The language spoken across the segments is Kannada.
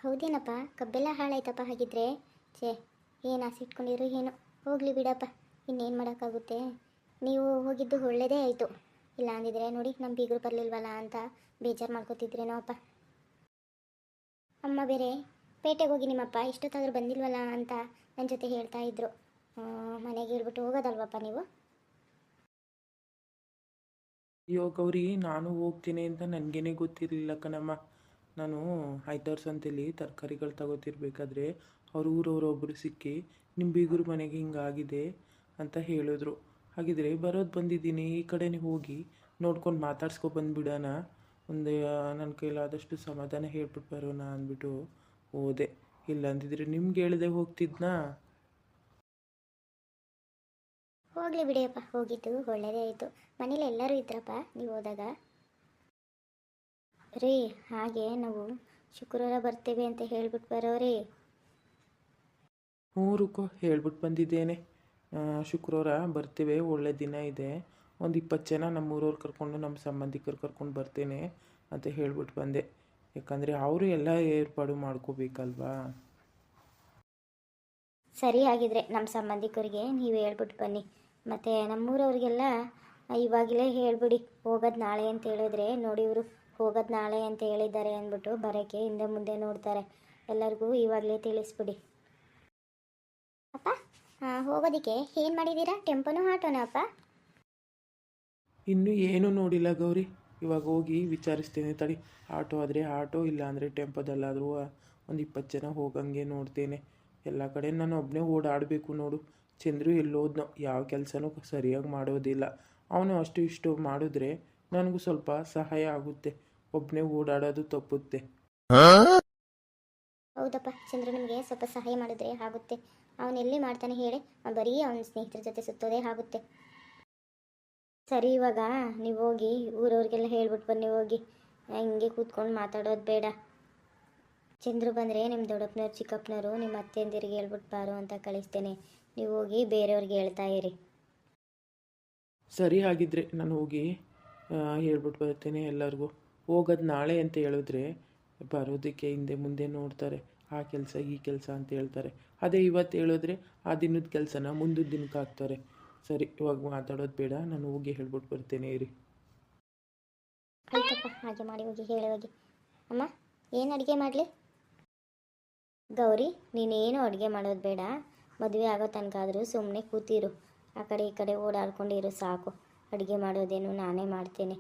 ಹೌದೇನಪ್ಪ, ಕಬ್ಬೆಲ್ಲ ಹಾಳಾಯ್ತಪ್ಪ ಹಾಗಿದ್ರೆ. ಛೇ, ಏನು ಆಸೆ ಇಟ್ಕೊಂಡಿರು ಏನು. ಹೋಗಲಿ ಬಿಡಪ್ಪ, ಇನ್ನೇನು ಮಾಡೋಕ್ಕಾಗುತ್ತೆ. ನೀವು ಹೋಗಿದ್ದು ಒಳ್ಳೆಯದೇ ಆಯಿತು. ಇಲ್ಲ ಅಂದಿದ್ರೆ ನೋಡಿ ನಮ್ಮ ಬೀಗರು ಬರಲಿಲ್ವಲ್ಲ ಅಂತ ಬೇಜಾರು ಮಾಡ್ಕೋತಿದ್ರೇನೋ ಅಪ್ಪ. ಅಮ್ಮ ಬೇರೆ ಪೇಟೆಗೆ ಹೋಗಿ ನಿಮ್ಮಪ್ಪ ಇಷ್ಟೊತ್ತಾದರೂ ಬಂದಿಲ್ವಲ್ಲ ಅಂತ ನನ್ನ ಜೊತೆ ಹೇಳ್ತಾ ಇದ್ರು. ಮನೆಗೆ ಹೇಳ್ಬಿಟ್ಟು ಹೋಗೋದಲ್ವಪ್ಪ ನೀವು? ಅಯ್ಯೋ ಗೌರಿ, ನಾನು ಹೋಗ್ತೀನಿ ಅಂತ ನನಗೇನೆ ಗೊತ್ತಿರಲಿಲ್ಲ ಕಣಮ್ಮ. ನಾನು ಐದವ್ರ ಸಂತೆಲಿ ತರಕಾರಿಗಳು ತಗೋತಿರ್ಬೇಕಾದ್ರೆ ಅವ್ರ ಊರವರೊಬ್ಬರು ಸಿಕ್ಕಿ ನಿಮ್ಮ ಬೀಗರ ಮನೆಗೆ ಹಿಂಗಾಗಿದೆ ಅಂತ ಹೇಳಿದ್ರು. ಹಾಗಿದ್ರೆ ಬರೋದು ಬಂದಿದ್ದೀನಿ, ಈ ಕಡೆನೇ ಹೋಗಿ ನೋಡ್ಕೊಂಡು ಮಾತಾಡ್ಸ್ಕೊ ಬಂದುಬಿಡೋಣ, ಒಂದು ನನ್ನ ಕೈಲಾದಷ್ಟು ಸಮಾಧಾನ ಹೇಳ್ಬಿಟ್ಟು ಬರೋಣ ಅಂದ್ಬಿಟ್ಟು ಹೋದೆ. ಇಲ್ಲ ಅಂದಿದ್ರೆ ನಿಮ್ಗೆ ಹೇಳ್ದೆ ಹೋಗ್ತಿದ್ನಾ? ಹೋಗಲಿ ಬಿಡಿಯಪ್ಪ, ಹೋಗಿದ್ದು ಒಳ್ಳೆಯದೇ ಆಯಿತು. ಮನೇಲಿ ಎಲ್ಲರೂ ಇದ್ರಪ್ಪ ನೀವು ಹೋದಾಗ? ರೀ, ಹಾಗೆ ನಾವು ಶುಕ್ರವಾರ ಬರ್ತೀವಿ ಅಂತ ಹೇಳ್ಬಿಟ್ಟು ಬರೋರಿ. ಊರುಕ್ಕೋ ಹೇಳ್ಬಿಟ್ಟು ಬಂದಿದ್ದೇನೆ. ಶುಕ್ರವಾರ ಬರ್ತೀವಿ, ಒಳ್ಳೆ ದಿನ ಇದೆ, ಒಂದು 20 ಜನ ನಮ್ಮೂರವ್ರು ಕರ್ಕೊಂಡು ನಮ್ಮ ಸಂಬಂಧಿಕರು ಕರ್ಕೊಂಡು ಬರ್ತೇನೆ ಅಂತ ಹೇಳ್ಬಿಟ್ಟು ಬಂದೆ. ಯಾಕಂದರೆ ಅವರು ಎಲ್ಲ ಏರ್ಪಾಡು ಮಾಡ್ಕೋಬೇಕಲ್ವಾ. ಸರಿ, ಆಗಿದ್ರೆ ನಮ್ಮ ಸಂಬಂಧಿಕರಿಗೆ ನೀವು ಹೇಳ್ಬಿಟ್ಟು ಬನ್ನಿ. ಮತ್ತು ನಮ್ಮೂರವ್ರಿಗೆಲ್ಲ ಇವಾಗಲೇ ಹೇಳ್ಬಿಡಿ, ಹೋಗೋದು ನಾಳೆ ಅಂತ ಹೇಳಿದ್ರೆ ನೋಡಿ ಇವರು ಹೋಗೋದು ನಾಳೆ ಅಂತ ಹೇಳಿದ್ದಾರೆ ಅಂದ್ಬಿಟ್ಟು ಬರೋಕ್ಕೆ ಹಿಂದೆ ಮುಂದೆ ನೋಡ್ತಾರೆ. ಎಲ್ಲರಿಗೂ ಇವಾಗಲೇ ತಿಳಿಸ್ಬಿಡಿ. ಅಪ್ಪ, ಹೋಗೋದಕ್ಕೆ ಏನು ಮಾಡಿದ್ದೀರಾ? ಟೆಂಪೋನೋ ಆಟೋನೋ ಅಪ್ಪ? ಇನ್ನೂ ಏನೂ ನೋಡಿಲ್ಲ ಗೌರಿ, ಇವಾಗ ಹೋಗಿ ವಿಚಾರಿಸ್ತೇನೆ ತಡಿ. ಆಟೋ ಆದರೆ ಆಟೋ, ಇಲ್ಲ ಅಂದರೆ ಟೆಂಪೋದಲ್ಲಾದರೂ ಒಂದು 20 ಜನ ಹೋಗಂಗೆ ನೋಡ್ತೇನೆ. ಎಲ್ಲ ಕಡೆ ನಾನು ಒಬ್ಬನೇ ಓಡಾಡಬೇಕು ನೋಡು. ಚಂದ್ರು ಎಲ್ಲೋದ್ನೋ, ಯಾವ ಕೆಲಸನೂ ಸರಿಯಾಗಿ ಮಾಡೋದಿಲ್ಲ. ಅವನು ಅಷ್ಟು ಇಷ್ಟು ಮಾಡಿದ್ರೆ ನನಗೂ ಸ್ವಲ್ಪ ಸಹಾಯ ಆಗುತ್ತೆ. ಒಬ್ಬನೇ ಓಡಾಡೋದು ತಪ್ಪುತ್ತೆ. ಹೌದಪ್ಪ, ಚಂದ್ರು ನಿಮಗೆ ಸ್ವಲ್ಪ ಸಹಾಯ ಮಾಡಿದ್ರೆ ಆಗುತ್ತೆ. ಅವನೆಲ್ಲಿ ಮಾಡ್ತಾನೆ ಹೇಳಿ, ಬರೀ ಅವನ ಸ್ನೇಹಿತರ ಜೊತೆ ಸುತ್ತೋದೇ ಆಗುತ್ತೆ. ಸರಿ, ಇವಾಗ ನೀವು ಹೋಗಿ ಊರವ್ರಿಗೆಲ್ಲ ಹೇಳ್ಬಿಟ್ಟು ಬನ್ನಿ. ಹೋಗಿ ಹಿಂಗೆ ಕೂತ್ಕೊಂಡು ಮಾತಾಡೋದು ಬೇಡ. ಚಂದ್ರು ಬಂದರೆ ನಿಮ್ಮ ದೊಡ್ಡಪ್ಪನವ್ರು ಚಿಕ್ಕಪ್ಪನವರು ನಿಮ್ಮ ಅತ್ತೆಯಂದಿರಿಗೆ ಹೇಳ್ಬಿಟ್ಟು ಬಾರೋ ಅಂತ ಕಳಿಸ್ತೇನೆ. ನೀವು ಹೋಗಿ ಬೇರೆಯವ್ರಿಗೆ ಹೇಳ್ತಾ ಇರಿ. ಸರಿ, ಹಾಗಿದ್ರೆ ನಾನು ಹೋಗಿ ಹೇಳ್ಬಿಟ್ಟು ಬರ್ತೇನೆ ಎಲ್ಲರಿಗೂ. ಹೋಗೋದು ನಾಳೆ ಅಂತ ಹೇಳಿದ್ರೆ ಬರೋದಕ್ಕೆ ಹಿಂದೆ ಮುಂದೆ ನೋಡ್ತಾರೆ. ಆ ಕೆಲಸ ಈ ಕೆಲಸ ಅಂತ ಹೇಳ್ತಾರೆ. ಅದೇ ಇವತ್ತು ಹೇಳಿದ್ರೆ ಆ ದಿನದ ಕೆಲಸನ ಮುಂದಿನ ದಿನಕ್ಕೆ ಹಾಕ್ತಾರೆ. ಸರಿ, ಇವಾಗ ಮಾತಾಡೋದು ಬೇಡ, ನಾನು ಹೋಗಿ ಹೇಳ್ಬಿಟ್ಟು ಬರ್ತೇನೆ ಇರಿ. ಆಯ್ತಪ್ಪ, ಹಾಗೆ ಮಾಡಿ ಹೋಗಿ ಹೇಳಿ ಹೋಗಿ. ಅಮ್ಮ, ಏನು ಅಡುಗೆ ಮಾಡಲಿ? ಗೌರಿ, ನೀನೇನು ಅಡುಗೆ ಮಾಡೋದು ಬೇಡ. ಮದುವೆ ಆಗೋ ತನಕ ಆದರೂ ಸುಮ್ಮನೆ ಕೂತಿರು, ಆ ಕಡೆ ಈ ಕಡೆ ಓಡಾಡ್ಕೊಂಡಿರು ಸಾಕು. ಅಡುಗೆ ಮಾಡೋದೇನು ನಾನೇ ಮಾಡ್ತೇನೆ.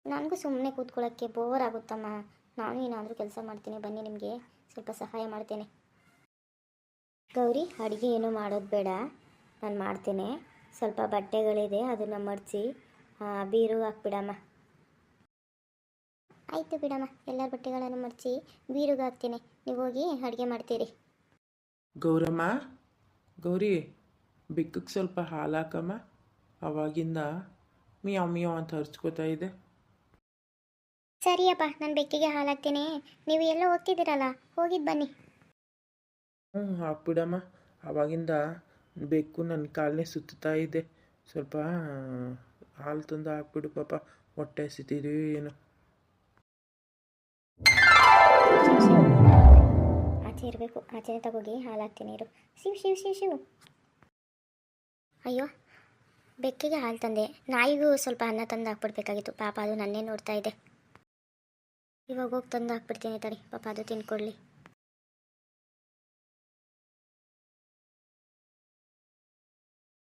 ನನಗೂ ಸುಮ್ಮನೆ ಕೂತ್ಕೊಳ್ಳೋಕ್ಕೆ ಬೋರ್ ಆಗುತ್ತಮ್ಮ. ನಾನು ಏನಾದರೂ ಕೆಲಸ ಮಾಡ್ತೀನಿ, ಬನ್ನಿ ನಿಮಗೆ ಸ್ವಲ್ಪ ಸಹಾಯ ಮಾಡ್ತೇನೆ. ಗೌರಿ, ಅಡುಗೆ ಏನು ಮಾಡೋದು ಬೇಡ, ನಾನು ಮಾಡ್ತೇನೆ. ಸ್ವಲ್ಪ ಬಟ್ಟೆಗಳಿದೆ, ಅದನ್ನು ಮಡಚಿ ಬೀರುಗೆ ಹಾಕ್ಬಿಡಮ್ಮ. ಆಯಿತು ಬಿಡಮ್ಮ, ಎಲ್ಲರ ಬಟ್ಟೆಗಳನ್ನು ಮಡಚಿ ಬೀರುಗೆ ಹಾಕ್ತೀನಿ. ನೀವು ಹೋಗಿ ಅಡುಗೆ ಮಾಡ್ತೀರಿ. ಗೌರಮ್ಮ, ಗೌರಿ, ಬೆಕ್ಕಕ್ಕೆ ಸ್ವಲ್ಪ ಹಾಲು ಹಾಕಮ್ಮ. ಅವಾಗಿಂದ ಮಿಯಾವ್ ಮಿಯಾವ್ ಅಂತ ಹರ್ಚ್ಕೋತಾ ಇದೆ. ಸರಿಯಪ್ಪ, ನಾನು ಬೆಕ್ಕಿಗೆ ಹಾಲು ಹಾಕ್ತೀನಿ. ನೀವು ಎಲ್ಲೋ ಹೋಗ್ತಿದ್ದೀರಲ್ಲ, ಹೋಗಿದ್ದು ಬನ್ನಿ. ಹಾಕ್ಬಿಡಮ್ಮ. ಆವಾಗಿಂದ ಬೆಕ್ಕು ನನ್ನ ಕಾಲನೇ ಸುತ್ತಾ ಇದೆ. ಸ್ವಲ್ಪ ಹಾಲು ತಂದು ಹಾಕ್ಬಿಡು ಪಾಪ, ಹೊಟ್ಟೆ ಹಸಿತಿದೆಯೋ ಏನು. ಆಚೆ ಇರಬೇಕು, ಆಚೆನೇ ತಗೋಗಿ ಹಾಲು ಹಾಕ್ತೀನಿ ಇರು. ಶಿವ್ ಶಿವ್ ಶಿವ್ ಶಿವ್. ಅಯ್ಯೋ, ಬೆಕ್ಕಿಗೆ ಹಾಲು ತಂದೆ, ನಾಯಿಗೂ ಸ್ವಲ್ಪ ಅನ್ನ ತಂದು ಹಾಕ್ಬಿಡ್ಬೇಕಾಗಿತ್ತು. ಪಾಪ ಅದು ನನ್ನೇ ನೋಡ್ತಾ ಇದೆ. ಇವಾಗ ಹೋಗಿ ತಂದು ಹಾಕ್ಬಿಡ್ತೀನಿ ತಡಿ, ಪಾಪ ಅದು ತಿನ್ಕೊಳ್ಳಿ.